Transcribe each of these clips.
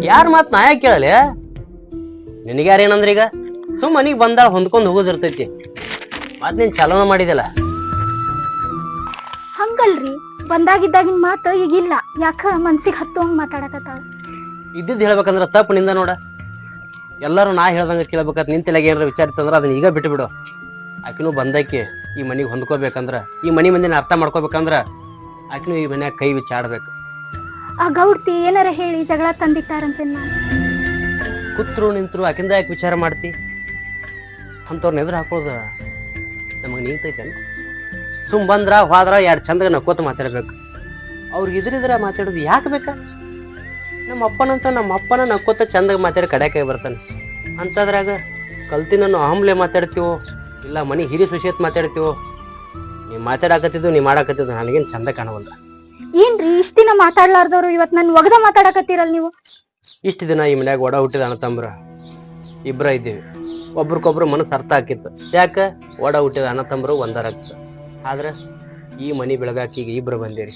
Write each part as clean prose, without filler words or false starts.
ಯಾರ ಮಾತ್ ನಾ ಯಾಕೆ ಕೇಳಲೆ? ನಿನಗೆ ಯಾರೇನಂದ್ರ ಈಗ ಸುಮ್ ಮನಿಗ್ ಬಂದಾಳ ಹೊಂದ್ಕೊಂಡ್ ಹೋಗೋದಿರ್ತೈತಿ. ಮತ್ ನೀನ್ ಚಾಲನ ಮಾಡಿದಲ್ಲ. ಹಂಗಲ್ರಿ, ಬಂದಾಗಿದ್ದಾಗಿನ ಮಾತು ಈಗಿಲ್ಲ. ಯಾಕ ಮನ್ಸಿಗೆ ಹತ್ತುವಂಗ್ ಮಾತಾಡಕತ್ತಾಳ. ಇದ್ದಿದ್ದು ಹೇಳ್ಬೇಕಂದ್ರ ತಪ್ಪು ನಿಂದ ನೋಡ. ಎಲ್ಲರೂ ನಾ ಹೇಳ್ದಂಗ ಕೇಳ್ಬೇಕಂತ ನಿನ್ ತಲೆಗೆ ಏನಾರ ವಿಚಾರ ಇತ್ತಂದ್ರ ಅದನ್ನ ಈಗ ಬಿಟ್ಟು ಬಿಡು. ಆಕಿನೂ ಬಂದಕ್ಕೆ ಈ ಮನಿಗೆ ಹೊಂದ್ಕೋಬೇಕಂದ್ರ, ಈ ಮನಿ ಮಂದಿನ ಅರ್ಥ ಮಾಡ್ಕೋಬೇಕಂದ್ರ ಆಕಿನೂ ಈ ಮನ್ಯಾಗ ಕೈ ಬಿಚ್ಚಾಡ್ಬೇಕು. ಆ ಗೌಡ್ತಿ ಏನಾರ ಹೇಳಿ ಜಗಳ ತಂದಿಟ್ಟಾರಂತೆ. ಕೂತ್ರು ನಿಂತ್ರು ಆಕಿಂದ ಯಾಕೆ ವಿಚಾರ ಮಾಡ್ತಿ? ಅಂಥವ್ರನ್ನ ಎದುರು ಹಾಕೋದು ನಮಗೆ ನಿಂತೈತೇನು? ಸುಮ್ ಬಂದ್ರ ಹೋದ್ರ ಎರಡು ಚಂದಾಗ ನಕ್ಕೋತ ಮಾತಾಡ್ಬೇಕು. ಅವ್ರಿಗೆ ಇದ್ರಿದ್ರ ಮಾತಾಡೋದು ಯಾಕೆ ಬೇಕಾ? ನಮ್ಮ ಅಪ್ಪನ ನಕ್ಕೋತ ಚಂದಾಗ ಮಾತಾಡಿ ಕಡ್ಯಾಕಾಯಿ ಬರ್ತಾನೆ. ಅಂತದ್ರಾಗ ಕಲ್ತಿನನ್ನು ಅಹಂಲೆ ಮಾತಾಡ್ತೀವೋ ಇಲ್ಲ ಮನಿ ಹಿರಿ ಸುಶೇತ್ ಮಾತಾಡ್ತೀವೋ, ನೀವ್ ಮಾತಾಡಕತ್ತಿದ್ದು ನೀ ಮಾಡಾಕತ್ತಿದ್ದು ನನಗೇನು ಚಂದ ಕಾಣವಲ್ಲ. ಏನ್ರಿ ಇಷ್ಟ ದಿನ ಮಾತಾಡ್ಲಾರ್ದವ್ರು ಇವತ್ ನನ್ ಒಗದ ಮಾತಾಡಕತ್ತೀರಲ್ ನೀವು? ಇಷ್ಟು ದಿನ ಈ ಮನ್ಯಾಗ ಒಡ ಹುಟ್ಟಿದ ಅಣ್ಣತಂಬ್ರ ಇಬ್ರ ಇದ್ದೀವಿ. ಒಬ್ರಿಗೊಬ್ರು ಮನಸ್ಸು ಅರ್ಥ ಆಕಿತ್ತು. ಯಾಕ? ಒಡ ಹುಟ್ಟಿದ ಅಣ್ಣತಂಬ್ರು ಒಂದರಾಗ್ತ. ಆದ್ರೆ ಈ ಮನಿ ಬೆಳಗಾಕಿ ಈಗ ಇಬ್ರು ಬಂದಿರಿ.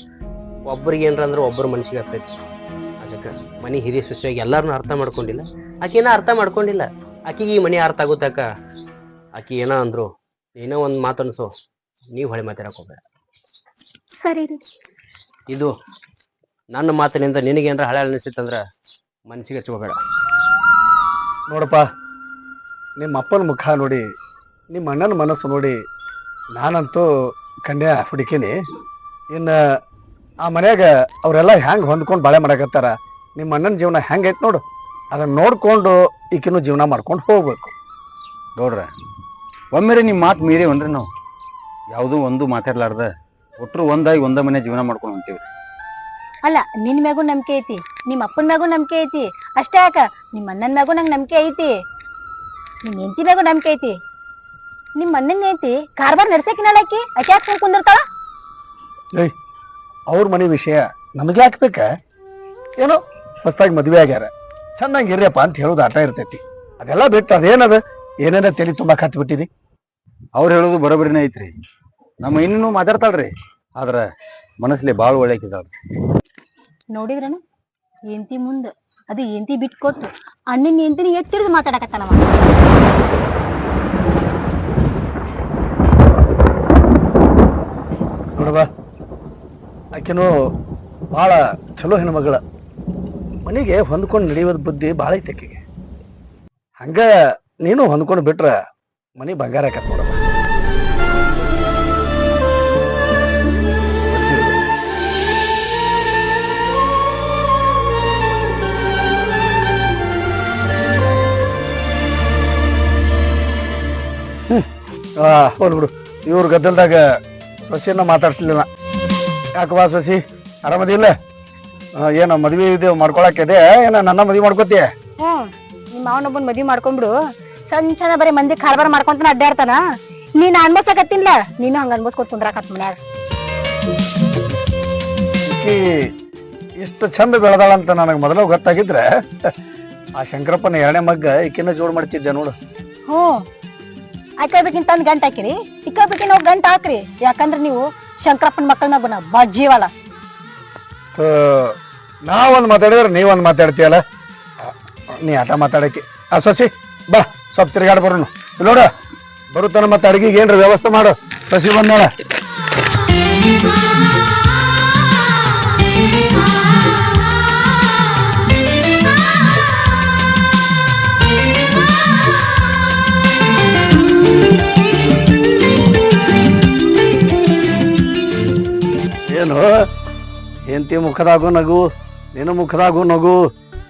ಒಬ್ರಿಗೆ ಏನ್ರ ಅಂದ್ರೆ ಒಬ್ಬರು ಮನ್ಸಿಗೆ ಆಗ್ತೈತಿ. ಅದಕ್ಕೆ ಮನಿ ಹಿರಿಯ ಸುಶಿಯಾಗಿ ಎಲ್ಲಾರನ್ನೂ ಅರ್ಥ ಮಾಡ್ಕೊಂಡಿಲ್ಲ. ಆಕಿನ ಅರ್ಥ ಮಾಡ್ಕೊಂಡಿಲ್ಲ. ಆಕಿಗೆ ಈ ಮನಿ ಅರ್ಥ ಆಗುತ್ತಾಕ ಆಕಿ ಏನೋ ಅಂದ್ರು ಏನೋ ಒಂದು ಮಾತನ್ಸು ನೀವು ಹೊಳೆ ಮಾತಾಡಕ್ ಹೋಗ್ಬೇಡ. ಸರಿ ರೀ. ಇದು ನನ್ನ ಮಾತಿನಿಂದ ನಿನಗೇನ್ರ ಹಳೆ ಅನಿಸಿತ್ತಂದ್ರ ಮನಸ್ಸಿಗೆ ಹಚ್ಕೋಬೇಡ. ನೋಡಪ್ಪ, ನಿಮ್ಮ ಅಪ್ಪನ ಮುಖ ನೋಡಿ, ನಿಮ್ಮ ಅಣ್ಣನ ಮನಸ್ಸು ನೋಡಿ ನಾನಂತೂ ಕನ್ಯಾ ಹುಡುಕಿನಿ. ಇನ್ನು ಆ ಮನ್ಯಾಗ ಅವರೆಲ್ಲ ಹೆಂಗೆ ಹೊಂದ್ಕೊಂಡು ಬಾಳೆ ಮಾಡಕತ್ತಾರ, ನಿಮ್ಮ ಅಣ್ಣನ ಜೀವನ ಹೆಂಗೈತೆ ನೋಡು. ಅದನ್ನು ನೋಡಿಕೊಂಡು ಈಕಿನೂ ಜೀವನ ಮಾಡ್ಕೊಂಡು ಹೋಗ್ಬೇಕು. ಗೌಡ್ರ, ಒಮ್ಮೆರೆ ನಿಮ್ಮ ಮಾತು ಮೀರೇವನ್ರಿ ನಾವು. ಯಾವುದೂ ಒಂದು ಮಾತಾಡ್ಲಾರ್ದ ಒಟ್ಟರು ಒಂದಾಗಿ ಒಂದ ಮನೆ ಜೀವನ ಮಾಡ್ಕೊಂಡು ಹೊಂತೀವಿ. ಅಲ್ಲ, ನಿನ್ ಮ್ಯಾಗೂ ನಂಬಿಕೆ ಐತಿ, ನಿಮ್ಮ ಅಪ್ಪನ ಮ್ಯಾಗೂ ನಂಬಿಕೆ ಐತಿ. ಅಷ್ಟೇ ಯಾಕ ನಿಮ್ಮ ಅಣ್ಣನ ಮ್ಯಾಗೂ ನಂಗೆ ನಂಬಿಕೆ ಐತಿ, ನಿಮ್ಮ ಹೆಂಡತಿ ಮ್ಯಾಗೂ ನಂಬಿಕೆ ಐತಿ. ನಿಮ್ಮ ಅಣ್ಣನ ಐತಿ ಕಾರ್ಬಾರ್ ನಡ್ಸಕಿನಳಾಕಿ ಆಕೆ ಯಾಕೆ ಸುಮ್ ಕುಂದಿರ್ತಾಳ? ಏಯ್, ಅವ್ರ ಮನೆ ವಿಷಯ ನಮಗೆ ಹಾಕ್ಬೇಕ? ಏನೋ ಹೊಸ್ದಾಗಿ ಮದುವೆ ಆಗ್ಯಾರ, ಚೆನ್ನಾಗಿ ಇರ್ರಿಯಪ್ಪ ಅಂತ ಹೇಳೋದು ಆಟ ಇರ್ತೈತಿ. ಅದೆಲ್ಲ ಬಿಟ್ಟು ಅದೇನದ ಏನೇನ ತಲೆ ತುಂಬ ಕತ್ಬಿಟ್ಟಿದಿ. ಅವ್ರು ಹೇಳೋದು ಬರೋಬರಿನೇ ಐತ್ರಿ. ನಮ್ಮ ಇನ್ನೂ ಮಾತಾಡ್ತಾಳ್ರಿ, ಆದ್ರ ಮನಸ್ಸಲ್ಲಿ ಭಾಳ ಒಳ್ಳೆಕಿದಾಳ್ರಿ. ನೋಡಿದ್ರನು ಎಂತಿ ಮುಂದ ಅದು ಎಂತಿ ಬಿಟ್ಟು ಕೊಟ್ಟು ಅಣ್ಣನ ಎಂತಿನ ಎತ್ತಿಡಿದು ಮಾತಾಡಕತ್ತಾನವ. ನೋಡವ, ಆಕೆನೂ ಭಾಳ ಚಲೋ ಹೆಣ್ಮಗಳ. ಮನೆಗೆ ಹೊಂದ್ಕೊಂಡು ನಡೆಯೋದು ಬುದ್ಧಿ ಭಾಳ ಐತೆ ಆಕೆಗೆ. ಹಂಗ ನೀನು ಹೊಂದ್ಕೊಂಡು ಬಿಟ್ರ ಮನೆ ಬಂಗಾರ ಆಕತ್ ನೋಡವ. ಹೋಲ್ ಬಿಡು, ಇವ್ರ ಗದ್ದಲ್ದಾಗ ಸೊಸೆಯನ್ನ ಮಾತಾಡ್ಸ್ಲಿಲ್ಲ. ಯಾಕವಾ ಸೊಸಿ, ಆರಾಮದಿಲ್ಲ? ಏನ ಮದ್ವೆ ಇದೆ ಮಾಡ್ಕೊಳಕ್ಕಿದೆ ಏನ ನನ್ನ ಮದ್ವೆ ಮಾಡ್ಕೋತೀಯ? ನಿಮ್ಮ ಮಾವನೊಬ್ಬನ್ ಮದ್ವಿ ಮಾಡ್ಕೊಂಡ್ಬಿಡು. ಸಣ್ಣ ಬರೀ ಮಂದಿ ಕಾರ್ಬಾರ್ ಮಾಡ್ಕೊಂತಾನ ಅಡ್ಡಾಡ್ತಾನ. ನೀನ್ ಅನ್ಭವ್ಸಕತ್ತಿನ್ಲ, ನೀನು ಹಂಗ ಅನ್ಭವ್ಸ್ಕೊತ ಕುಂದ್ರಾಕತ್ ಮನ್ಯಾಗ. ಈಕಿ ಇಷ್ಟು ಚಂದ ಬೆಳೆದಾಳಂತ ನನಗೆ ಮೊದಲು ಗೊತ್ತಾಗಿದ್ರೆ ಆ ಶಂಕರಪ್ಪನ ಎರಡನೇ ಮಗ್ಗ ಈಕಿನ ಜೋಡ್ ಮಾಡ್ತಿದ್ದೆ ನೋಡು. ಆಕಬೇಕಿನ್ ತಂದ್ ಗಂಟ ಹಾಕಿರಿ, ಇಕ್ಕಬೇಕಿನ್ ಹೋಗಿ ಗಂಟ ಹಾಕ್ರಿ. ಯಾಕಂದ್ರ ನೀವು ಶಂಕರಪ್ಪನ ಮಕ್ಕಳನ್ನ ಬನ್ನ ಬಜ್ಜೀವಲ್ಲ. ನಾವೊಂದು ಮಾತಾಡಿದ್ರೆ ನೀವೊಂದು ಮಾತಾಡ್ತೀಯಲ್ಲ, ನೀ ಆಟ ಮಾತಾಡಕ್ಕೆ. ಆ ಸೊಸಿ ಬಾ, ಸ್ವಲ್ಪ ತಿರ್ಗಾಡ್ ಬರೋಣ. ನೋಡ ಬರುತ್ತಾನ, ಮತ್ತೆ ಅಡಿಗೆಗೆ ಏನ್ರ ವ್ಯವಸ್ಥೆ ಮಾಡು. ಸಸಿ ಬಂದಾಳ. ಏನು ಹೆಂಡತಿ ಮುಖದಾಗೂ ನಗು, ನಿನ್ನ ಮುಖದಾಗೂ ನಗು,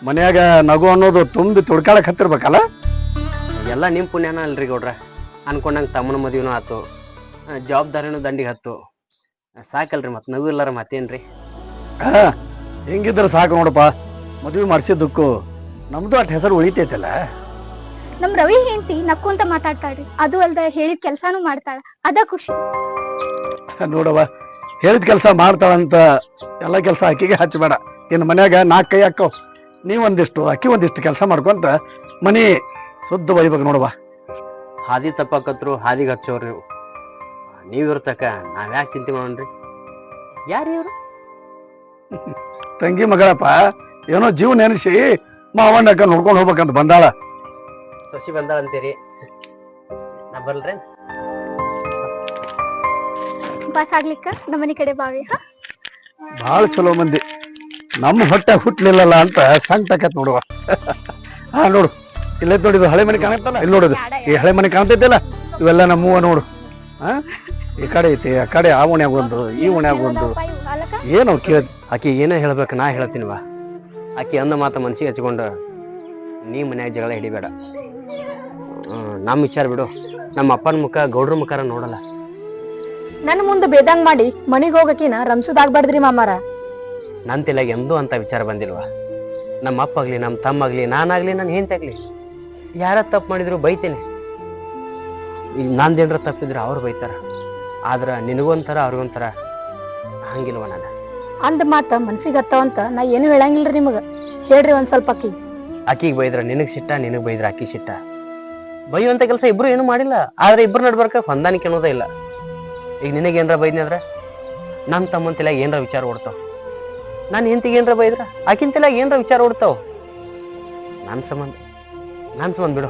ಮನ್ಯಾಗ ನಗು ಅನ್ನೋದು ತುಂಬಿ ತುಡ್ಕಾಳಕ್ ಹತ್ತಿರ್ಬೇಕಲ್ಲ. ಎಲ್ಲ ನಿಮ್ಮ ಪುಣ್ಯನ ಅಲ್ರಿ ಗೌಡ್ರ. ಅನ್ಕೊಂಡಂಗೆ ತಮ್ಮನ ಮದುವೆನೂ ಆತು, ಜವಾಬ್ದಾರಿನೂ ದಂಡಿಗೆ ಹತ್ತು. ಸಾಕಲ್ರಿ, ಮತ್ತೆ ನಗು ಇಲ್ಲಾರ ಮತ್ತೇನ್ರಿ? ಹೆಂಗಿದ್ರೆ ಸಾಕು ನೋಡಪ್ಪ. ಮದುವೆ ಮಾಡಿಸಿದ್ದಕ್ಕೂ ನಮ್ದು ಅಟ್ ಹೆಸರು ಉಳಿತೈತಲ್ಲ. ನಮ್ ರವಿ ಹೆಂಡತಿ ನಕ್ಕು ಮಾತಾಡ್ತಾಳ್ರಿ. ಅದು ಅಲ್ದ ಹೇಳಿದ ಕೆಲ್ಸಾನು ಮಾಡ್ತಾಳ, ಅದ ಖುಷಿ. ನೋಡವ, ಹೇಳಿದ ಕೆಲಸ ಮಾಡ್ತಾಳಂತ ಎಲ್ಲ ಕೆಲಸ ಆಕಿಗೆ ಹಚ್ಚಬೇಡ. ಇನ್ನು ಮನ್ಯಾಗ 4 ಕೈ ಹಾಕವ್, ನೀವೊಂದಿಷ್ಟು ಅಕ್ಕಿ ಒಂದಿಷ್ಟು ಕೆಲಸ ಮಾಡ್ಕೊಂತ ಮನಿ ಶುದ್ಧ ಒಯ್ಬೇಕು ನೋಡವ. ಹಾದಿ ತಪ್ಪಾಕತ್ರು ಹಾದಿಗೆ ಹಚ್ಚೋರು ನೀವು. ನೀವಿರ್ತಕ ನಾವ್ಯಾಕೆ ಚಿಂತೆ ಮಾಡೋಣ್ರಿ? ಯಾರು ಇವ್ರು? ತಂಗಿ ಮಗಳಪ್ಪ, ಏನೋ ಜೀವ ನೆನೆಸಿ ಮಾವನ ಅಕ್ಕ ನೋಡ್ಕೊಂಡು ಹೋಗ್ಬೇಕಂತ ಬಂದಾಳ. ಸೊಸಿ ಬಂದಾಳ ಅಂತೀರಿ, ನಾ ಬರ್ಲ್ರಿ? ಬಸ್ ಆಗ್ಲಿಕ್ಕ ನಮ್ಮನಿ ಕಡೆ ಬಾವಿ. ಹಾ ಬಹಳ ಚಲೋ ಮಂದಿ. ನಮ್ಮ ಹೊಟ್ಟೆ ಹುಟ್ಲಿಲ್ಲಲ್ಲ ಅಂತ ಸಂಕಟ ನೋಡುವ. ಹಾ ನೋಡು, ಇಲ್ಲೇ ನೋಡಿ, ಇದು ಹಳೆ ಮನೆ ಕಾಣತ್ತಲ್ಲ, ಇಲ್ಲಿ ನೋಡುದು ಈ ಹಳೆ ಮನೆ ಕಾಣ್ತೈತಿಲ್ಲ, ಇವೆಲ್ಲ ನಮ್ಮೂವ ನೋಡು. ಹಾ ಈ ಕಡೆ ಐತಿ, ಆ ಕಡೆ ಆ ಓಣ್ಯಾಗ ಒಂದು, ಈ ಓಣ್ಯಾಗ ಒಂದು. ಏನು ಕೇಳ ಆಕಿ ಏನ ಹೇಳ್ಬೇಕು, ನಾ ಹೇಳ್ತೀನಿವಾ. ಆಕಿ ಅಂದ ಮಾತ ಮನ್ಸಿಗೆ ಹಚ್ಕೊಂಡು ನೀ ಮನ್ಯಾಗ ಜಗಳ ಹಿಡಿಬೇಡ. ನಮ್ಮ ವಿಚಾರ ಬಿಡು. ನಮ್ಮ ಅಪ್ಪನ ಮುಖ ಗೌಡ್ರ ಮುಖಾರ ನೋಡಲ್ಲ. ನನ್ ಮುಂದೆ ಬೇದಂಗ್ ಮಾಡಿ ಮನಿಗ್ ಹೋಗಕಿನ ರಂಸುದಾಗ್ಬಾರ್ದ್ರಿ ಮಾಮಾರ. ನನ್ನ ತಲೆಗೆ ಎಂದೂ ಅಂತ ವಿಚಾರ ಬಂದಿಲ್ವಾ. ನಮ್ಮ ಅಪ್ಪ ಆಗ್ಲಿ, ನಮ್ಮ ತಮ್ಮ ಆಗ್ಲಿ, ನಾನಾಗ್ಲಿ, ನನ್ನ ಹೆಂಡತಿ ಯಾರ ತಪ್ಪು ಮಾಡಿದ್ರು ಬೈತೇನೆ. ಈಗ ನಂದೇನ್ರ ತಪ್ಪಿದ್ರೆ ಅವ್ರು ಬೈತಾರ. ಆದ್ರ ನಿನಗೊಂಥರ ಅವ್ರಿಗೊಂಥರ ಹಂಗಿಲ್ವ ನಾನು. ಅಂದ ಮಾತ ಮನ್ಸಿಗೆ ಹತ್ತವಂತ ನಾ ಏನು ಹೇಳಂಗಿಲ್ರಿ ನಿಮಗ. ಹೇಳ್ರಿ ಒಂದ್ ಸ್ವಲ್ಪ ಅಕ್ಕಿ. ಆಕಿಗೆ ಬೈದ್ರ ನಿನಗ್ ಸಿಟ್ಟ, ನಿನಗ್ ಬೈದ್ರ ಆಕಿ ಸಿಟ್ಟ. ಬೈಯುವಂತ ಕೆಲಸ ಇಬ್ರು ಏನು ಮಾಡಿಲ್ಲ. ಆದ್ರೆ ಇಬ್ರು ನಡ್ಬರ್ಕ ಹೊಂದಾಣಿಕೆ ಅನ್ನೋದೇ ಇಲ್ಲ. ಈಗ ನಿನಗೇನ್ರ ಬೈದ್ನಿ ಅಂದ್ರ ನನ್ನ ತಮ್ಮನ ತಲೆಯಾಗ ಏನ್ರ ವಿಚಾರ ಓಡ್ತಾವ. ನಾನು ಹೆಂಡತಿಗೆ ಏನ್ರ ಬೈದ್ರ ಆಕಿನ ತಲೆಯಾಗ ಏನ್ರ ವಿಚಾರ ಓಡ್ತಾವ. ನನ್ನ ಸಂಬಂಧ ಬಿಡು.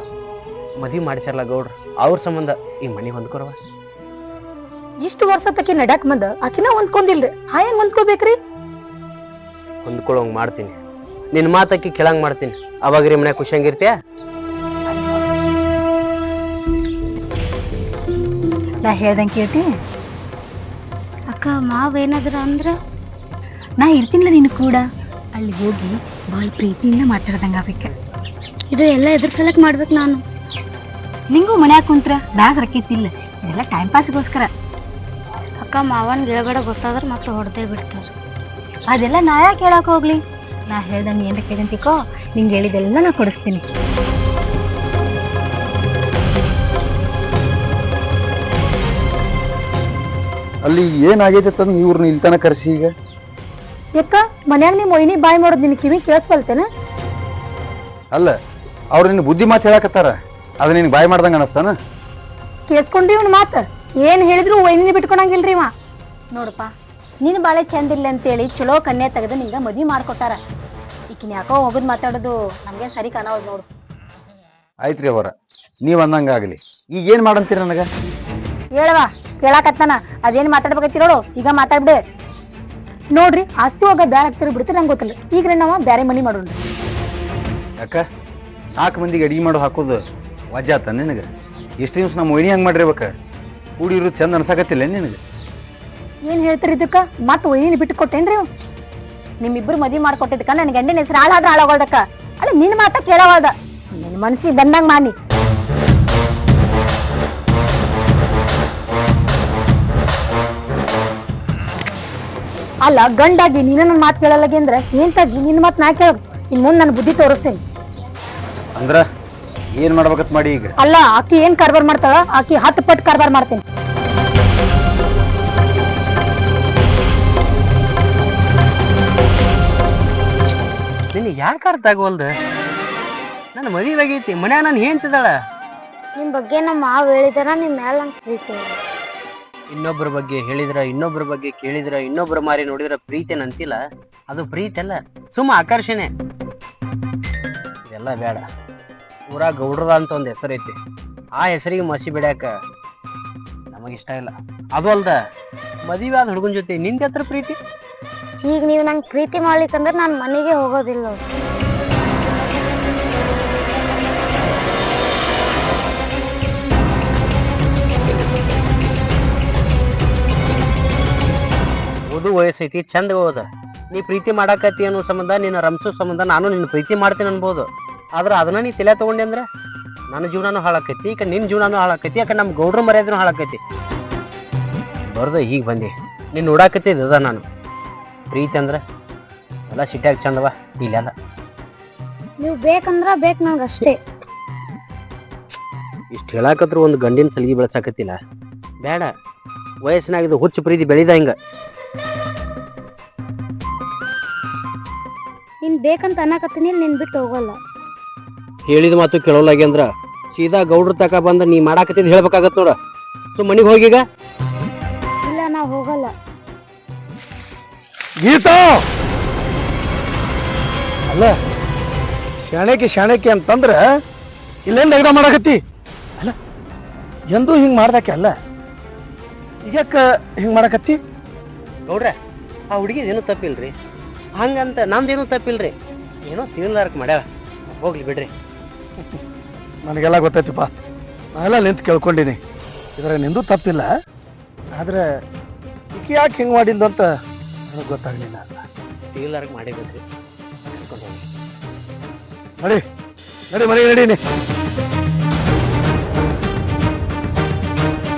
ಮದ್ವಿ ಮಾಡಿಸ್ಯಾರಲ್ಲ ಗೌಡ್ರು, ಅವ್ರ ಸಂಬಂಧ ಈ ಮನೆ ಹೊಂದ್ಕೊರವ. ಇಷ್ಟು ವರ್ಷ ತಕ್ಕಿ ನಡ್ಯಾಕ್ ಬಂದ ಆಕಿನ ಹೊಂದ್ಕೊಂಡಿಲ್ರಿ. ಹಾ ಹೆಂಗ್ ಹೊಂದ್ಕೋಬೇಕ್ರಿ? ಹೊಂದ್ಕೊಳ್ಳೋಂಗ್ ಮಾಡ್ತೀನಿ. ನಿನ್ ಮಾತಕ್ಕಿ ಕೇಳಂಗ್ ಮಾಡ್ತೀನಿ. ಅವಾಗ್ರಿ ಮನ್ಯಾಗ ಖುಷಿಯಂಗಿರ್ತೀಯ? ನಾ ಹೇಳ್ದಂಗೆ ಕೇಳ್ತಿ? ಅಕ್ಕ ಮಾವ್ ಏನಾದ್ರ ಅಂದ್ರ ನಾ ಇರ್ತೀನಿಲ್ಲ ನಿನ್ ಕೂಡ. ಅಲ್ಲಿ ಹೋಗಿ ಭಾಳ ಪ್ರೀತಿಯಿಂದ ಮಾತಾಡ್ದಂಗ ಆಗ್ಬೇಕ. ಇದು ಎಲ್ಲ ಎದ್ರ ಸಲಕ್ ಮಾಡ್ಬೇಕು ನಾನು? ನಿಂಗೂ ಮನ್ಯಾಗ ಕುಂತ್ರ ಬ್ಯಾಸ್ ರಕ್ಕಿತ್ತಿಲ್ಲ, ಇದೆಲ್ಲ ಟೈಮ್ ಪಾಸ್ಗೋಸ್ಕರ. ಅಕ್ಕ ಮಾವನ್ ಗಿಳಗಡ ಗೊತ್ತಾದ್ರ ಮತ್ತೆ ಹೊಡೆದೇ ಬಿಡ್ತಾರ. ಅದೆಲ್ಲ ನಾ ಯಾಕೆ ಹೇಳಕ್ ಹೋಗ್ಲಿ? ನಾ ಹೇಳ್ದಂಗೆ ಏನ್ರ ಕೇಳಂತಿಕೋ, ನಿಂಗೆ ಹೇಳಿದೆಲ್ಲ ನಾ ಕೊಡಿಸ್ತೀನಿ. ಅಲ್ಲಿ ಏನಾಗೈತೆ ತಂದು ಇವ್ರನ್ನ ಇಲ್ಲಿ ತನಕ ಕರ್ಸಿ ಈಗ? ಯಾಕ ಮನ್ಯಾಗ ನಿಮ್ ಮೊಯ್ನಿ ಬಾಯ್ ಮಾಡೋದು ನಿನ್ ಕಿವಿ ಕೇಳಿಸ್ವಲ್ತೇನ? ಅಲ್ಲ, ಅವ್ರು ನಿನ್ನ ಬುದ್ಧಿ ಮಾತು ಹೇಳಕತ್ತಾರ, ಅದು ನಿನ್ ಬಾಯ್ ಮಾಡ್ದಂಗ ಅನಸ್ತಾನ? ಕೇಳಿಸ್ಕೊಂಡ್ರಿ ಇವ್ನ ಮಾತ ಏನ್ ಹೇಳಿದ್ರು ಒಯ್ನಿ ಬಿಟ್ಕೊಳಂಗಿಲ್ರಿ ಇವ. ನೋಡಪ್ಪ, ನಿನ್ ಬಾಳೆ ಚಂದ ಇಲ್ಲ ಅಂತೇಳಿ ಚಲೋ ಕನ್ಯಾ ತೆಗೆದು ನಿಂಗ ಮದ್ವಿ ಮಾಡ್ಕೊಟ್ಟಾರ. ಈಕಿನ ಯಾಕೋ ಹೋಗುದ್ ಮಾತಾಡೋದು ನಮ್ಗೆ ಸರಿ ಕಾಣವಲ್ದು ನೋಡು. ಆಯ್ತ್ರಿ ಅವರ, ನೀವ್ ಅಂದಂಗಾಗ್ಲಿ. ಈಗ ಏನ್ ಮಾಡಂತೀರ ನನಗ? ಹೇಳವಾ, ಕೇಳಾಕತ್ತಾನ. ಅದೇನ್ ಮಾತಾಡ್ಬೇಕೈತಿ ನೋಡು, ಈಗ ಮಾತಾಡ್ಬಿಡು. ನೋಡ್ರಿ, ಆಸ್ತಿ ಹೋಗ ಬ್ಯಾರ ಆಗ್ತಿರ್ ಬಿಡ್ತೀರಿ ನಂಗೆ ಗೊತ್ತಿಲ್ಲ. ಈಗ ನಾವ ಬ್ಯಾರೆ ಮನಿ ಮಾಡೋಣ್ರಿ. ಯಾಕ 4 ಮಂದಿಗೆ ಅಡಿಗೆ ಮಾಡೋ ಹಾಕೋದು ವಜಾತ ನಿನಗ? ಎಷ್ಟು ದಿವ್ಸ ನಮ್ಮ ಒಯ್ನಿ ಹಂಗೆ ಮಾಡಿರ್ಬೇಕ? ಕೂಡಿರು ಚಂದ ಅನ್ಸಾಕತ್ತಿಲ್ಲ ನಿನಗೆ? ಏನ್ ಹೇಳ್ತೀರಿ ಇದಕ್ಕ? ಮತ್ ಒಯ್ನಿ ಬಿಟ್ಟು ಕೊಟ್ಟೇನ್ರಿ? ನಿಮ್ಮಿಬ್ರು ಮದ್ವಿ ಮಾಡ್ಕೊಟ್ಟಿದ್ದಕ್ಕ ನನ್ ಗಂಡಿನ ಹೆಸರು ಹಾಳಾದ್ರ ಹಾಳಾಗೋದಕ್ಕ. ಅಲ್ಲ ನಿನ್ ಮಾತ ಕೇಳವಾದ, ನಿನ್ ಮನ್ಸಿಗೆ ಬಂದಂಗ ಮಾಡಿ. ಅಲ್ಲ, ಗಂಡಾಗಿ ನೀನ ನನ್ ಮಾತು ಕೇಳಲ್ಲಾಗಿ ಅಂದ್ರೆ ಏನ್ ತಗಿ ನಿನ್ ಮಾತ್ ನಾ ಕೇಳ. ಇನ್ ಮುಂದ್ ನನ್ ಬುದ್ಧಿ ತೋರಿಸ್ತೇನೆ. ಅಂದ್ರ ಏನ್ ಮಾಡ್ಬೇಕತ್ ಮಾಡಿ ಈಗ? ಅಲ್ಲ, ಆಕಿ ಏನ್ ಕಾರ್ಬಾರ್ ಮಾಡ್ತಾಳ, ಆಕಿ 10 ಪಟ್ಟು ಕಾರ್ಬಾರ್ ಮಾಡ್ತೇನೆ. ನಿನಗೆ ಯಾಕೆ ಅರ್ಥ ಆಗೋಲ್ದ? ನನ್ನ ಮದುವೆ ಆಗೈತಿ, ಮನ್ಯಾಗ ನಾನು ಹೆಂಡ್ತಿದಾಳ. ನಿಮ್ ಬಗ್ಗೆ ನಮ್ಮ ಮಾವ್ ಹೇಳಿದಾರ ನಿಮ್ ಮ್ಯಾಲ ಪ್ರೀತಿ. ಇನ್ನೊಬ್ಬರ ಬಗ್ಗೆ ಹೇಳಿದ್ರ, ಇನ್ನೊಬ್ಬರ ಬಗ್ಗೆ ಕೇಳಿದ್ರ, ಇನ್ನೊಬ್ಬರ ಮಾರಿ ನೋಡಿದ್ರ ಪ್ರೀತಿ ಅಂತಿಲ್ಲ. ಅದು ಪ್ರೀತಿ ಅಲ್ಲ, ಸುಮ್ಮ ಆಕರ್ಷಣೆ. ಇದೆಲ್ಲ ಬೇಡ. ಊರ ಗೌಡ್ರದ ಅಂತ ಒಂದು ಹೆಸರೈತಿ. ಆ ಹೆಸರಿಗೆ ಮಸಿ ಬಿಡ್ಯಾಕ ನಮಗಿಷ್ಟ ಇಲ್ಲ. ಅದು ಅಲ್ದ, ಮದುವೆ ಆದ ಹುಡುಗನ ಜೊತೆ ನಿಂದ ಹತ್ರ ಪ್ರೀತಿ. ಈಗ ನೀವ್ ನಂಗೆ ಪ್ರೀತಿ ಮಾಡ್ಲಿಕ್ಕಂದ್ರ ನಾನ್ ಮನೆಗೆ ಹೋಗೋದಿಲ್ಲ. ಓದು ವಯಸ್ಸೈತಿ, ಚಂದ ಓದ. ನೀ ಪ್ರೀತಿ ಮಾಡಾಕತ್ತಿ ಅನ್ನೋ ಸಂಬಂಧ, ನಿನ್ನ ರಂಸೋ ಸಂಬಂಧ ನಾನು ನಿನ್ನ ಪ್ರೀತಿ ಮಾಡ್ತೀನಿ ಅನ್ಬೋದು. ಆದ್ರೆ ಅದನ್ನ ನೀ ತಲೆ ತಗೊಂಡೆ ಅಂದ್ರೆ ನನ್ನ ಜೀವನನೂ ಹಾಳಾಕೈತಿ, ಈಗ ನಿನ್ನ ಜೀವನನೂ ಹಾಳಾಕೈತಿ. ಯಾಕೆ ನಮ್ಮ ಗೌಡ್ರ ಮರ್ಯಾದನೂ ಹಾಳಾಕೈತಿ. ಬರ್ದ ಈಗ ಬಂದಿ ನೀನ್ ನೋಡಾಕತ್ತಿದ್ದ ನಾನು. ಪ್ರೀತಿ ಅಂದ್ರೆ ಎಲ್ಲ ಸಿಟ್ಯಾಗ ಚಂದವ, ಇಲ್ಲೆಲ್ಲ ನೀವ್ ಬೇಕಂದ್ರ ಬೇಕ್ ನಂಗೆ ಅಷ್ಟೇ. ಇಷ್ಟು ಹೇಳಾಕತ್ರು ಒಂದು ಗಂಡಿನ ಸಲಿಗೆ ಬೆಳೆಸಾಕತ್ತಿಲ್ಲ. ಬೇಡ, ವಯಸ್ಸಿನಾಗಿದ್ದು ಹುಚ್ಚು ಪ್ರೀತಿ ಬೆಳಿದ ಹಿಂಗ. ನೀನ್ ಬೇಕಂತ ಅನ್ನಕತ್ತೀನಿ, ನಿನ್ ಬಿಟ್ಟು ಹೋಗಲ್ಲ. ಹೇಳಿದ ಮಾತು ಕೇಳೋಲಾಗಿ ಅಂದ್ರ ಸೀದಾ ಗೌಡ್ರ ತಕ ಬಂದ ನೀ ಮಾಡಾಕತ್ತಿದ್ ಹೇಳ್ಬೇಕಾಗತ್ ನೋಡ. ಸೊ ಮನಿಗ್ ಹೋಗೀಗ. ಇಲ್ಲ, ನಾ ಹೋಗಲ್ಲ. ಗೀತಾ, ಅಲ್ಲ ಶಾಣೆಕೆ ಅಂತಂದ್ರ ಇಲ್ಲೇನ್ ಲಗ್ನ ಮಾಡಕತ್ತಿ ಅಲ್ಲ ಎಂದೂ ಹಿಂಗ್ ಮಾಡ್ದಾಕೆ ಅಲ್ಲ ಈಗ್ಯಾಕ ಹಿಂಗ್ ಮಾಡಕತ್ತಿ ಗೌಡ್ರ ಆ ಹುಡುಗಿದ ಏನೂ ತಪ್ಪಿಲ್ರಿ ಹಂಗಂತ ನಂದೇನೂ ತಪ್ಪಿಲ್ರಿ ಏನೋ ತಿಳಿಲಾರಕ್ ಮಾಡ್ಯಾಳ ಹೋಗ್ಲಿ ಬಿಡ್ರಿ ನನಗೆಲ್ಲ ಗೊತ್ತೈತಿಪ್ಪ ನಾನೆಲ್ಲ ನಿಂತು ಕೇಳ್ಕೊಂಡಿನಿ ಇದ್ರಾಗ ನಿಂದು ತಪ್ಪಿಲ್ಲ ಆದ್ರೆ ಈಕೆ ಯಾಕೆ ಹಿಂಗೆ ಮಾಡಿಲ್ಲ ಅಂತ ನನಗೆ ಗೊತ್ತಾಗ್ಲಿಲ್ಲ ತಿಳಿಲಾರಕ್ ಮಾಡಿಬೇಕ್ರಿ ನಡಿ ನಡಿ ಮನೆಗೆ ನಡೀನಿ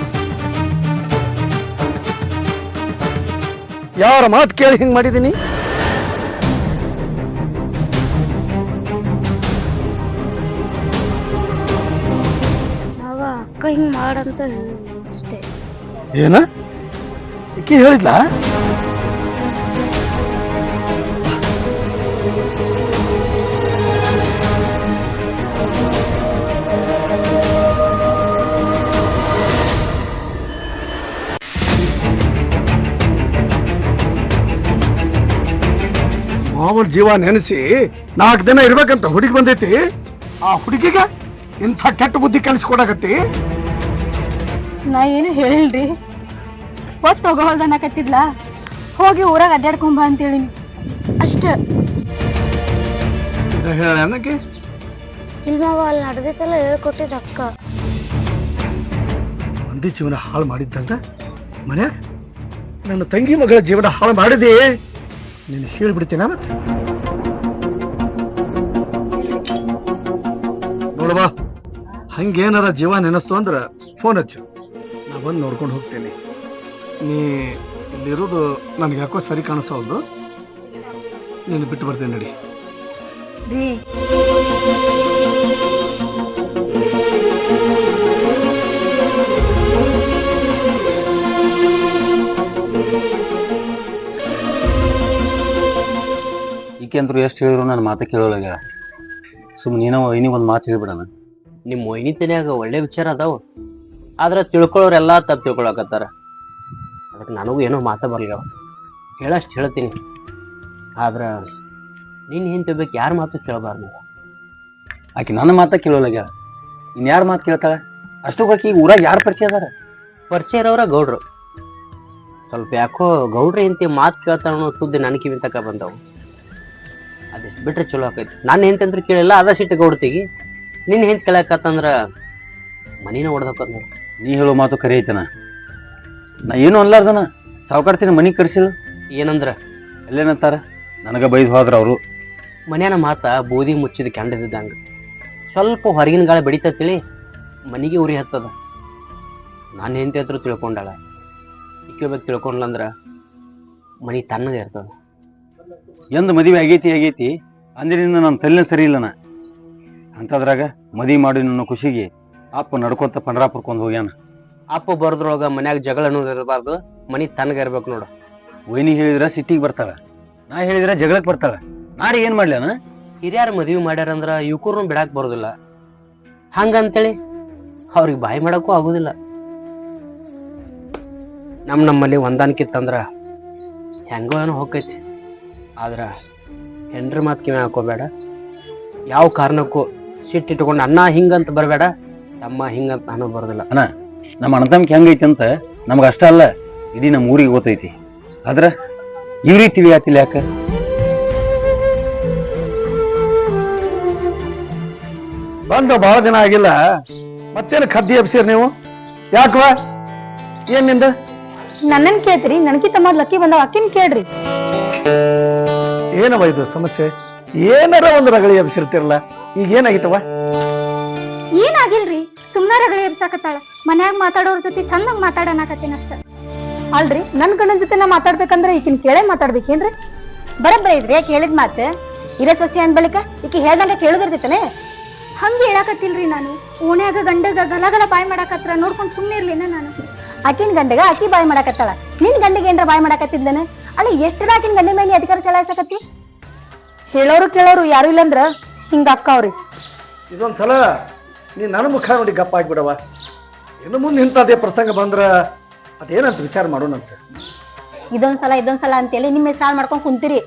ಯಾರ ಮಾತು ಕೇಳಿ ಹಿಂಗೆ ಮಾಡಿದ್ದೀನಿ ಅವ ಅಕ್ಕ ಹಿಂಗ್ ಮಾಡಂತ ಅಷ್ಟೇ. ಏನ ಈಕಿ ಹೇಳಿದ್ಲ ಮಾವನ ಜೀವ ನೆನೆಸಿ 4 ದಿನ ಇರ್ಬೇಕಂತ ಹುಡುಗಿ ಬಂದೈತಿ ಆ ಹುಡುಗಿಗ ಇಂಥ ಕೆಟ್ಟ ಬುದ್ಧಿ ಕಲಿಸ್ಕೊಡಕತ್ತಿ ನಾ ಏನು ಹೇಳಿಲ್ರಿ ಒಟ್ಟು ಹೋಗೋದನ್ನಕತ್ತಿದ್ಲ ಹೋಗಿ ಊರಾಗ ಅಡ್ಡಾಡ್ಕೊಂಬ ಅಂತ ಹೇಳಿನಿ ಅಷ್ಟ. ಹೇಳ ಅನ್ನಕ್ಕೆ ಇಲ್ಮಾವ ಅಲ್ಲಿ ನಡೆದೈತಲ್ಲ ಹೇಳ್ಕೊಟ್ಟಿದ್ ಅಕ್ಕ. ಮಂದಿ ಜೀವನ ಹಾಳು ಮಾಡಿದ್ದಲ್ದ ಮನ್ಯಾಗ ನನ್ನ ತಂಗಿ ಮಗಳ ಜೀವನ ಹಾಳು ಮಾಡಿದೆ ನೀನು ಸೀಳ್ಬಿಡ್ತೀನ ಮತ್ತೆ ನೋಡವಾ ಹಂಗೇನಾರ ಜೀವ ನೆನಸ್ತು ಅಂದ್ರ ಫೋನ್ ಹಚ್ಚು ನಾ ಬಂದು ನೋಡ್ಕೊಂಡು ಹೋಗ್ತೇನೆ ನೀ ಇಲ್ಲಿರೋದು ನನಗೆ ಯಾಕೋ ಸರಿ ಕಾಣಿಸೋಲ್ದು ನೀನು ಬಿಟ್ಟು ಬರ್ತೇನೆ ನಡಿ ರೀ ಈಕೆ ಅಂತೂ ಎಷ್ಟು ಹೇಳಿದ್ರು ನನ್ನ ಮಾತು ಕೇಳೋಲಾಗ ಸುಮ್ಮನೆ ನೀನೋ ಇನ್ನಿ ಒಂದು ಮಾತು ಹೇಳ್ಬಿಡಣ. ನಿಮ್ಮ ಮೊಯ್ನಿ ತನ್ಯಾಗ ಒಳ್ಳೆ ವಿಚಾರ ಅದಾವ ಆದ್ರೆ ತಿಳ್ಕೊಳ್ಳೋರೆಲ್ಲ ತಪ್ಪು ತಿಳ್ಕೊಳಕತ್ತಾರ ಅದಕ್ಕೆ ನನಗೂ ಏನೋ ಮಾತಾ ಬರ್ಲಿಲ್ಲ ಹೇಳಷ್ಟು ಹೇಳ್ತೀನಿ ಆದ್ರೆ ನೀನು ಏನು ತಿಳ್ಬೇಕು ಯಾರ ಮಾತು ಕೇಳಬಾರ್ದು. ಆಕೆ ನನ್ನ ಮಾತ ಕೇಳೋಲಾಗ ಇನ್ಯಾರ ಮಾತು ಕೇಳ್ತಾಳೆ ಅಷ್ಟಕ್ಕೆ ಈಗ ಊರಾಗ ಯಾರು ಪರಿಚಯ ಅದಾರ ಪರಿಚಯ ಇರೋರ ಗೌಡ್ರು ಸ್ವಲ್ಪ ಯಾಕೋ ಗೌಡ್ರ ಇಂತಿ ಮಾತು ಕೇಳ್ತಾರ ಅನ್ನೋ ಸುದ್ದಿ ನನ್ನ ಕಿವಿ ತಕ ಬಂದವು ಅದೆಷ್ಟು ಬಿಟ್ರೆ ಚಲೋ ಆಕೈತಿ ನಾನು ಹೆಂತಂದ್ರೆ ಕೇಳಿಲ್ಲ ಅದ ಸಿಟ್ಟು ಗೌಡ್ತಿಗಿ ನಿನ್ನ ಹೆಂತ ಕೇಳಕತ್ತಂದ್ರ ಮನಿನ ಹೊಡೆದಕ್ಕ ನೀ ಹೇಳೋ ಮಾತು ಕರೆ ಐತನ ನಾ ಏನು ಅನ್ಲಾರ್ದನ ಸಾವುಕಾರ್ತಿನ ಮನಿಗೆ ಕರ್ಸಿಲ್ಲ ಏನಂದ್ರ ಅಲ್ಲೇನಂತಾರ ನನಗ ಬೈದು ಹೋದ್ರ ಅವರು ಮನ್ಯಾನ ಮಾತ ಬೂದಿ ಮುಚ್ಚಿದ ಕೆಂಡದಿದ್ದಂಗ ಸ್ವಲ್ಪ ಹೊರಗಿನ ಗಾಳಿ ಬಡಿತೇಳಿ ಮನಿಗೆ ಉರಿ ಹತ್ತದ ನಾನು ಹೆಂಡತಿ ಹತ್ರ ತಿಳ್ಕೊಂಡಾಳ ಇಕ್ಕೋಬೇಕು ತಿಳ್ಕೊಂಡ್ಲಂದ್ರ ಮನಿ ತಣ್ಣಗೆ ಇರ್ತದ. ಎಂದ ಮದುವೆ ಆಗೈತಿ ಅಂದಿನಿಂದ ನನ್ನ ತಲೆನೇ ಸರಿ ಇಲ್ಲನ ಅಂತದ್ರಾಗ ಮದುವೆ ಮಾಡಿ ನನ್ನ ಖುಷಿಗೆ ಅಪ್ಪ ನಡ್ಕೊಂತ ಪಂಡ್ರಾಪುರ್ಕೊಂಡ್ ಹೋಗ್ಯಾನ. ಅಪ್ಪ ಬರ್ದ್ರೊಳಗ ಮನ್ಯಾಗ ಜಗಳ ಅನ್ನೋದು ಇರಬಾರ್ದು ಮನಿ ತಣ್ಣಗೆ ಇರ್ಬೇಕು ನೋಡು. ವೈನಿ ಹೇಳಿದ್ರ ಸಿಟ್ಟಿಗೆ ಬರ್ತಾಳ ನಾ ಹೇಳಿದ್ರ ಜಗಳಕ್ಕೆ ಬರ್ತಾಳ ನಾರಿ ಏನ್ ಮಾಡ್ಲೇನ ಹಿರಿಯರು ಮದ್ವಿ ಮಾಡ್ಯಾರಂದ್ರ ಯುವಕರ್ನು ಬಿಡಾಕ್ ಬರೋದಿಲ್ಲ ಹಂಗಂತೇಳಿ ಅವ್ರಿಗೆ ಬಾಯಿ ಮಾಡಕ್ಕೂ ಆಗುದಿಲ್ಲ. ನಮ್ಮಲ್ಲಿ ಹೊಂದಾಣಿಕಿತ್ತಂದ್ರ ಹೆಂಗೋ ಏನೋ ಹೋಗೈತಿ ಆದ್ರ ಹೆಂಡ್ರ ಮಾತು ಕಿವಿ ಹಾಕೋಬೇಡ ಯಾವ ಕಾರಣಕ್ಕೂ ಸಿಟ್ಟಿಟ್ಕೊಂಡು ಅಣ್ಣ ಹಿಂಗಂತ ಬರಬೇಡ ತಮ್ಮ ಹಿಂಗಂತ ನಾನು ಬರೋದಿಲ್ಲ. ಅಣ್ಣ ನಮ್ಮ ಅಣ್ಣತಮ್ಗೆ ಹೆಂಗೈತಿ ಅಂತ ನಮ್ಗ ಅಷ್ಟ ಅಲ್ಲ ಇಡೀ ನಮ್ಮ ಊರಿಗೆ ಗೊತ್ತೈತಿ ಆದ್ರ ಈ ರೀತಿ ಆತಿಲ್ಲ ಯಾಕ ಬಂದು ಬಹಳ ದಿನ ಆಗಿಲ್ಲ ಮತ್ತೇನು ಕದ್ದಿ ಎಬ್ಸಿರ್ ನೀವು ಯಾಕವ ಏನ್ ನಿಂದ ನನ್ನನ್ ಕೇಳ್ತೀರಿ ನನಗಿಂತ ಮೊದ್ಲು ಅಕ್ಕಿ ಬಂದಾವ ಅಕ್ಕಿನ ಕೇಳ್ರಿ. ಏನವ ಇದು ಸಮಸ್ಯೆ ಏನಾರ ಒಂದು ರಗಳಿ ಎಬ್ಸಿರ್ತಿರಲ್ಲ ಈಗ ಏನಾಗಿತ್ತವ ಏನಾಗಿಲ್ರಿ ಸುಮ್ನ ರಗಳೆ ಎಬ್ಸಾಕತ್ತಾಳ ಮನ್ಯಾಗ ಮಾತಾಡೋರ್ ಜೊತೆ ಚಂದಾಗ ಮಾತಾಡನಾಕತ್ತೀನಿ ಅಷ್ಟ. ಅಲ್ರಿ ನನ್ ಗಂಡನ ಜೊತೆ ನಾ ಮಾತಾಡ್ಬೇಕಂದ್ರ ಈಕಿನ ಕೇಳೇ ಮಾತಾಡ್ಬೇಕೇನ್ರಿ ಬರಬ್ಬರ ಇದ್ರಿ ಯಾಕೆ ಹೇಳಿದ್ ಮಾತು ಇರ ಸೊಸಿ ಅಂದ್ ಬಳಿಕ ಈಕಿ ಹೇಳ್ದಂಗ ಕೇಳುದಿರ್ತೈತನೆ ಹಂಗೆ ಹೇಳಾಕತ್ತಿಲ್ರಿ ನಾನು ಓಣ್ಯಾಗ ಗಂಡಗ ಗಲಗಲ ಬಾಯ್ ಮಾಡಾಕತ್ರ ನೋಡ್ಕೊಂಡ್ ಸುಮ್ನೆ ಇರ್ಲಿನ ನಾನು. ಆಕಿನ ಗಂಡಗ ಆಕಿ ಬಾಯ್ ಮಾಡಾಕತ್ತಾಳ ನಿನ್ ಗಂಡಿಗೆ ಏನ್ರ ಬಾಯ್ ಮಾಡಾಕತ್ತಿದ್ಲನ ಅಲ್ಲ ಎಷ್ಟರ ಆಕಿನ ಗಂಡ ಮೇಲೆ ಅಧಿಕಾರ ಚಲಾಯಿಸಕತ್ತಿ ಹೇಳೋರು ಕೇಳೋರು ಯಾರು ಇಲ್ಲಂದ್ರ ಹಿಂಗ ಅಕ್ಕವ್ರಿ. ಇದೊಂದ್ಸಲ ನೀ ನನ್ನ ಮುಖ ನೋಡಿ ಗಪ್ಪ ಆಗ್ಬಿಡವ ಇನ್ನು ಮುಂದೆ ಇಂಥದ್ದೇ ಪ್ರಸಂಗ ಬಂದ್ರ ಅದೇನಂತ ವಿಚಾರ ಮಾಡೋಣಂತ. ಇದೊಂದ್ಸಲ ಅಂತೇಳಿ ನಿಮ್ಮ ಸಾಲ್ ಮಾಡ್ಕೊಂಡ್ ಕುಂತೀರಿ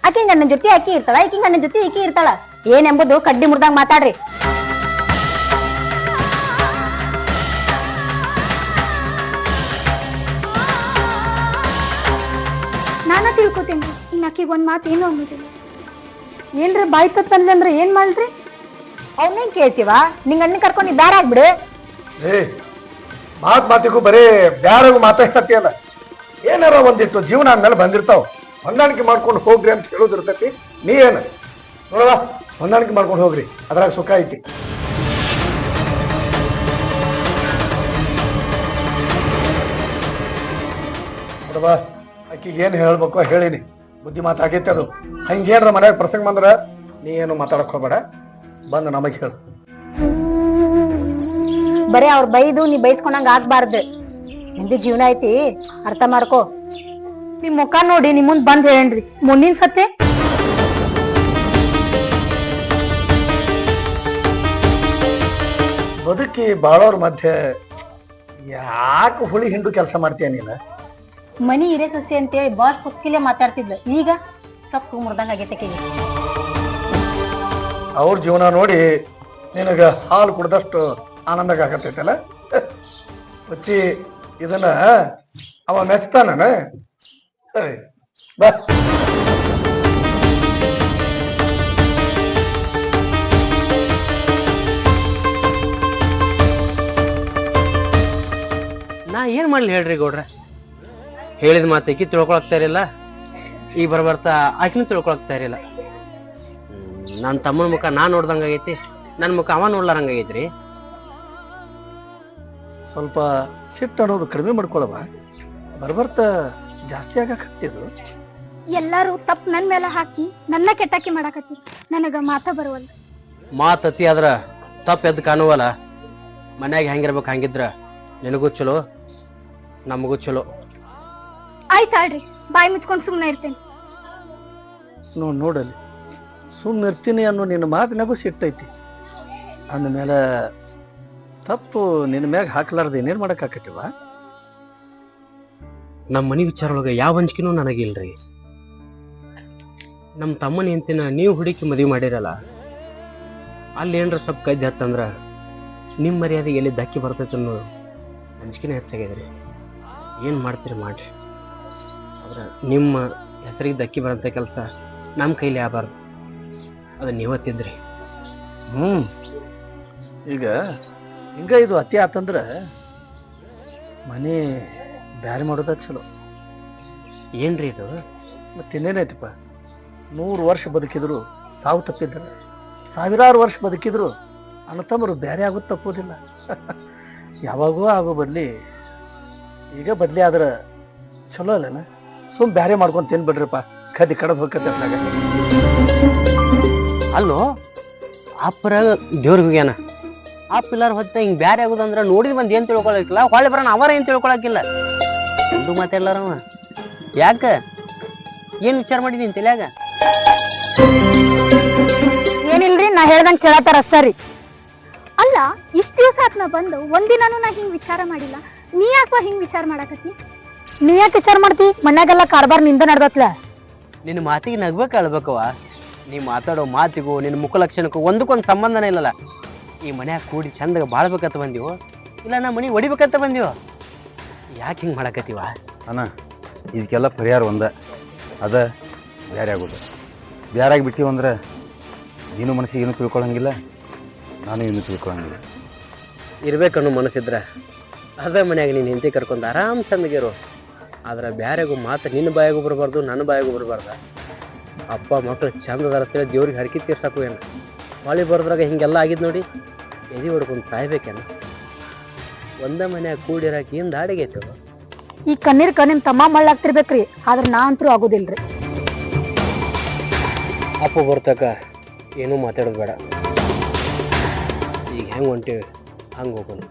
ಆಕಿ ಗಂಡನ ಜೊತೆ ಆಕಿ ಇರ್ತಾಳ, ಈಕಿ ಗಂಡನ ಜೊತೆ ಈಕಿ ಇರ್ತಾಳ. ಏನೆಂಬುದು ಕಡ್ಡಿ ಮುರ್ದಂಗ್ ಮಾತಾಡ್ರಿ. ನಾನ ತಿಳ್ಕೊತೀನಿ, ಇನ್ನು ಆಕಿಗೆ ಒಂದ್ ಮಾತು ಏನೋ ಅನ್ನೋದಿಲ್ಲ. ಏನ್ರಿ ಬಾಯ್ ತತ್ತನ್ಲಿ ಅಂದ್ರೆ ಏನ್ ಮಾಡ್ರಿ? ಅವನೇನ್ ಕೇಳ್ತೀವ? ನಿಂಗ್ ಅಣ್ಣ ಕರ್ಕೊಂಡು ನೀ ಬ್ಯಾರೆ ಆಗ್ಬಿಡು. ಏ ಮಾತಿಗೂ ಬರೀ ಬ್ಯಾರಾಗೂ ಮಾತಾಡ್ತೀಯಲ್ಲ, ಏನಾರ ಒಂದಿಟ್ಟು ಜೀವನ ಅಂದ್ಮೇಲೆ ಬಂದಿರ್ತಾವ, ಹೊಂದಾಣಿಕೆ ಮಾಡ್ಕೊಂಡು ಹೋಗ್ರಿ ಅಂತ ಹೇಳೋದಿರ್ತೈತಿ. ನೀ ಏನು ನೋಡವ, ಹೊಂದಾಣಿಕೆ ಮಾಡ್ಕೊಂಡು ಹೋಗ್ರಿ, ಅದ್ರಾಗ ಸುಖ ಐತಿ. ನೋಡವ, ಆಕಿಗೆ ಏನು ಹೇಳ್ಬೇಕೋ ಹೇಳಿನಿ, ಬುದ್ಧಿ ಮಾತಾಗೈತೆ ಅದು. ಹಂಗೇನ್ರ ಮನ್ಯಾಗ ಪ್ರಸಂಗ ಬಂದ್ರ ನೀ ಏನು ಮಾತಾಡಕ್ ಹೋಗ್ಬೇಡ, ಬಂದು ನಮಗೆ ಹೇಳು. ಬರೇ ಅವ್ರ ಬೈದು ನೀ ಬೈಸ್ಕೊಂಡಂಗ ಆಗ್ಬಾರ್ದು. ನಿಂದು ಜೀವನ ಐತಿ, ಅರ್ಥ ಮಾಡ್ಕೋ. ನಿಮ್ ಮುಖ ನೋಡಿ ನಿಮ್ ಮುಂದ್ ಬಂದ್ ಹೇಳೇನ್ರಿ ಮುಂದಿನ ಸತ್ತೆ. ಬದುಕಿ ಬಾಳೋರ್ ಮಧ್ಯೆ ಯಾಕೆ ಹುಳಿ ಹಿಂಡು ಕೆಲಸ ಮಾಡ್ತೀಯ ನೀನು? ಮನಿ ಹಿರೇ ಸಸಿ ಅಂತೇಳಿ ಬಾಳ್ ಸೊಕ್ಕಿಲೆ ಮಾತಾಡ್ತಿದ್ಲು, ಈಗ ಸೊಕ್ಕು ಮುರ್ದಂಗ ಆಗೈತಕಿಗೆ. ಅವ್ರ ಜೀವನ ನೋಡಿ ನಿನಗ ಹಾಲು ಕುಡ್ದಷ್ಟು ಆನಂದ ಆಗತ್ತೈತಲ್ಲ. ಹುಚ್ಚಿ, ಇದನ್ನ ಅವ ಮೆಚ್ತಾನ ಬಾ. ನಾ ಏನ್ ಮಾಡ್ಲಿ ಹೇಳ್ರಿ ಗೌಡ್ರ? ಹೇಳಿದ ಮಾತು ಈಕಿ ತಿಳ್ಕೊಳಕ್ತಾ ಇರಲಿಲ್ಲ, ಈಗ ಬರ್ಬರ್ತಾ ಆಕಿನೂ ತಿಳ್ಕೊಳಕ್ತಾ ಇರಲಿಲ್ಲ. ನನ್ನ ತಮ್ಮನ ಮುಖ ನಾ ನೋಡ್ದಂಗ ಆಗೈತಿ, ನನ್ನ ಮುಖ ಅವ ನೋಡ್ಲಾರಂಗ ಆಗೈತ್ರಿ. ಸ್ವಲ್ಪ ಸಿಟ್ಟು ಅನ್ನೋದು ಕಡಿಮೆ ಮಾಡ್ಕೊಳವ, ಬರ್ಬರ್ತ ಜಾಸ್ತಿ ಆಗಕತ್ತಿದು. ಎಲ್ಲಾರು ತಪ್ಪು ನನ್ ಮೇಲೆ ಹಾಕಿ ನನ್ನ ಕೆಟ್ಟಾಕಿ ಮಾಡಾಕತ್ತಿ, ನನಗ ಮಾತ ಬರುವಲ್ಲ. ಮಾತು ಅತಿ ಆದ್ರ ತಪ್ಪು ಎದ್ದು ಕಾಣುವಲ್ಲ. ಮನ್ಯಾಗ ಹೆಂಗಿರ್ಬೇಕು ಹಂಗಿದ್ರ ನಿನಗೂ ಚಲೋ, ನಮಗೂ ಚಲೋ. ಆಯ್ತಾಳ್ರಿ, ಬಾಯಿ ಮುಚ್ಕೊಂಡ್ ಸುಮ್ನೆ ಇರ್ತೇನೆ. ನೋಡಲಿ, ಸುಮ್ಮನೆ ಇರ್ತೀನಿ ಅನ್ನೋ ನಿನ್ನ ಮಾತಿನಾಗೂ ಸಿಟ್ಟೈತಿ. ಅಂದಮೇಲೆ ತಪ್ಪು ನಿನ್ನ ಮ್ಯಾಗ ಹಾಕ್ಲಾರ್ದು ಏನೇನು ಮಾಡಕ್ಕಾಕತಿವ? ನಮ್ಮ ಮನೆ ವಿಚಾರ ಒಳಗ ಯಾವ ಹಂಚಿಕೆನೂ ನನಗಿಲ್ರಿ. ನಮ್ಮ ತಮ್ಮನ ಹೆಂಡತಿನ ನೀವು ಹುಡುಕಿ ಮದುವೆ ಮಾಡಿರಲ್ಲ, ಅಲ್ಲಿ ಏನ್ರ ಸ್ವಲ್ಪ ಕದ್ದಿ ಹತ್ತಂದ್ರ ನಿಮ್ಮ ಮರ್ಯಾದೆ ಎಲ್ಲಿ ಧಕ್ಕಿ ಬರ್ತೈತೆ ಅನ್ನೋ ಅಂಜಿಕೆನೇ ಹೆಚ್ಚಾಗಿದ್ರಿ. ಏನು ಮಾಡ್ತೀರಿ ಮಾಡ್ರಿ, ಆದ್ರೆ ನಿಮ್ಮ ಹೆಸರಿಗೆ ಧಕ್ಕಿ ಬರೋಂಥ ಕೆಲಸ ನಮ್ಮ ಕೈಲಿ ಆಗಬಾರ್ದು, ಅದನ್ನ ನೀವತ್ತಿದ್ರಿ. ಈಗ ಹಿಂಗ ಇದು ಅತಿ ಆತಂದ್ರ ಮನೆ ಬ್ಯಾರೆ ಮಾಡೋದ ಚಲೋ. ಏನ್ರಿ ಇದು? ಮತ್ತಿನ್ನೇನೈತಪ್ಪ, 100 ವರ್ಷ ಬದುಕಿದ್ರು ಸಾವು ತಪ್ಪಿದ್ರ, ಸಾವಿರಾರು ವರ್ಷ ಬದುಕಿದ್ರು ಅಣ್ಣತಮ್ಮರು ಬೇರೆ ಆಗೋದು ತಪ್ಪೋದಿಲ್ಲ. ಯಾವಾಗೂ ಆಗೋ ಬದ್ಲಿ ಈಗ ಬದ್ಲಿ ಆದ್ರ ಚಲೋ ಅಲ್ಲನ? ಸುಮ್ ಬ್ಯಾರೆ ಮಾಡ್ಕೊಂಡು ತಿನ್ಬಿಡ್ರಿಪ್ಪ, ಕದಿ ಕಡದ್ ಹೋಗತ್ತೆ ಅದ್ರಾಗ. ಅಲ್ಲೋ ಅಪ್ಪರ ದೇವ್ರಿಗೆ ಹೋಗ್ಯಾನ, ಅಪ್ಪ ಇಲ್ಲಾರ ಹೊತ್ತ ಹಿಂಗ್ ಬ್ಯಾರೆ ಆಗುದಂದ್ರ ನೋಡಿದ್ ಬಂದ್ ಏನ್ ತಿಳ್ಕೊಳಕಿಲ್ಲ, ಹೊಳ್ಳಿ ಬರೋಣ ಅವರ ಏನ್ ತಿಳ್ಕೊಳಕಿಲ್ಲ. ಒಂದು ಮಾತಾಡ್ಲಾರವ ಯಾಕ? ಏನ್ ವಿಚಾರ ಮಾಡಿದೀನಿ ತಲ್ಯಾಗ? ಏನಿಲ್ರಿ, ನಾ ಹೇಳ್ದಂಗ್ ಕೇಳತ್ತಾರ ಅಷ್ಟ ರೀ. ಅಲ್ಲ, ಇಷ್ಟ ದಿವಸ ಆತ್ ನಾ ಬಂದು ಒಂದಿನಾನು ನಾ ಹಿಂಗ್ ವಿಚಾರ ಮಾಡಿಲ್ಲ, ನೀ ಯಾಕೋ ಹಿಂಗ್ ವಿಚಾರ ಮಾಡಾಕತ್ತಿ? ನೀ ಯಾಕೆ ವಿಚಾರ ಮಾಡ್ತಿ? ಮನ್ಯಾಗೆಲ್ಲ ಕಾರ್ಬಾರ್ ನಿಂದ ನಡ್ದತ್ಲ. ನಿನ್ನ ಮಾತಿಗೆ ನಗ್ಬೇಕ ಅಳ್ಬೇಕವ. ನೀ ಮಾತಾಡೋ ಮಾತಿಗೂ ನಿನ್ನ ಮುಖ ಲಕ್ಷಣಕ್ಕೂ ಒಂದಕ್ಕೊಂದು ಸಂಬಂಧನೇ ಇಲ್ಲಲ್ಲ. ಈ ಮನ್ಯಾಗ ಕೂಡಿ ಚಂದಾಗ ಬಾಳ್ಬೇಕಂತ ಬಂದೀವೋ ಇಲ್ಲ ನಾ ಮನೆ ಹೊಡಿಬೇಕಂತ ಬಂದೀವೋ? ಯಾಕೆ ಹಿಂಗೆ ಮಾಡಕತ್ತೀವ ಅಣ್ಣ? ಇದಕ್ಕೆಲ್ಲ ಪರಿಹಾರ ಒಂದ, ಅದ ಬ್ಯಾರೆ ಆಗೋದು. ಬ್ಯಾರಾಗಿ ಬಿಟ್ಟಿವ ಅಂದ್ರೆ ನೀನು ಮನಸ್ಸಿಗೆ ಏನು ತಿಳ್ಕೊಳಂಗಿಲ್ಲ, ನಾನು ಏನು ತಿಳ್ಕೊಳಂಗಿಲ್ಲ. ಇರ್ಬೇಕನ್ನೋ ಮನಸ್ಸಿದ್ರ ಅದ ಮನ್ಯಾಗ ನೀನು ಹೆಂಡತಿ ಕರ್ಕೊಂಡು ಆರಾಮ್ ಚಂದಗಿರು. ಆದ್ರೆ ಬ್ಯಾರೆಗೂ ಮಾತು ನಿನ್ನ ಬಾಯಾಗೂ ಬರಬಾರ್ದು, ನನ್ನ ಬಾಯಾಗೂ ಬರಬಾರ್ದ. ಅಪ್ಪ ಮಕ್ಳು ಚಂದದಾರ ಅಂತೇಳಿ ದೇವ್ರಿಗೆ ಹರಕಿ ತೀರ್ಸಾಕು ಏನು? ಹೊಳಿ ಬರೋದ್ರಾಗ ಹಿಂಗೆಲ್ಲ ಆಗಿದ್ ನೋಡಿ ಎದಿ ಹೊಡ್ಕೊಂಡು ಸಾಯ್ಬೇಕೇನು? ಒಂದ ಮನ್ಯಾಗ ಕೂಡಿರಾಕಿ ಏನ್ ದಾಡಿಗೈತೆ? ಈ ಕಣ್ಣೀರ್ಕ ನಿಮ್ ತಮ್ಮ ಮಳ್ಳಾಗ್ತಿರ್ಬೇಕ್ರಿ, ಆದ್ರ ನಾ ಅಂತೂ ಆಗೋದಿಲ್ರಿ. ಅಪ್ಪ ಬರ್ತಕ ಏನೂ ಮಾತಾಡೋದು ಬೇಡ. ಈಗ ಹೆಂಗ್ ಹೊಂಟೇವಿ ಹಂಗೆ ಹೋಗೋಣ.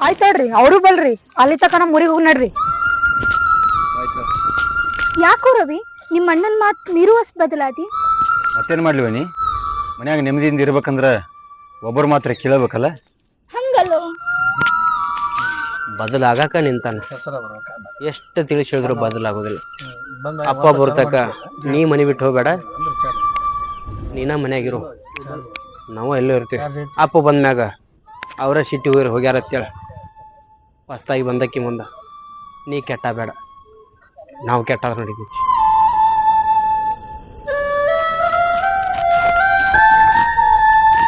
ಆಯ್ತಾಡ್ರಿ, ಅವರು ಬಲ್ರಿ, ಅಲ್ಲಿ ತಕ ನಮ್ ಊರಿಗೆ ಹೋಗಿ ನಡ್ರಿ. ಯಾಕೋ ರವಿ, ನಿಮ್ಮ ಅಣ್ಣನ ಮಾತು ಮೀರುವಷ್ಟು ಬದಲಾದಿ? ಮತ್ತೇನು ಮಾಡ್ಲಿವನಿ? ಮನ್ಯಾಗ ನೆಮ್ಮದಿಯಿಂದ ಇರ್ಬೇಕಂದ್ರ ಒಬ್ಬರು ಮಾತ್ರ ಕೇಳಬೇಕಲ್ಲ. ಹಂಗಲ್ಲೋ, ಬದಲಾಗಾಕ ನಿಂತಾನ, ಹೆಸರ ಬರ್ಬೇಕಲ್ಲ. ಎಷ್ಟು ತಿಳಿಸಿ ಹೇಳಿದ್ರು ಬದಲಾಗೋದಿಲ್ಲ. ಅಪ್ಪ ಬರ್ತಕ ನೀ ಮನೆ ಬಿಟ್ಟು ಹೋಗ್ಬೇಡ, ನೀನ ಮನ್ಯಾಗಿರು, ನಾವು ಎಲ್ಲೋ ಇರ್ತೀವಿ. ಅಪ್ಪ ಬಂದ್ಮ್ಯಾಗ ಅವರ ಸಿಟಿ ಹೋಗ್ಯಾರ ಅಂತೇಳಿ ಹೊಸ್ತಾಗಿ ಬಂದಕ್ಕಿ ಮುಂದೆ ನೀ ಕೆಟ್ಟ ಬೇಡ, ನಾವು ಕೆಟ್ಟಾಗ ನಡೀತೀವಿ.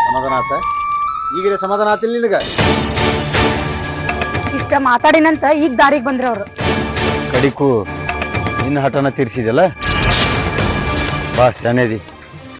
ಸಮಾಧಾನ ಆತ? ಈಗಿನ ಸಮಾಧಾನ ಆತಿಲ್ಲ ನಿನಗ? ಇಷ್ಟ ಮಾತಾಡಿನಂತ ಈಗ ದಾರಿಗೆ ಬಂದ್ರ ಅವ್ರು. ಕಡಿಕು ನಿನ್ನ ಹಠನ ತೀರ್ಸಿದೆಲ್ಲ, ಬಾ ಶಾನೇದಿ.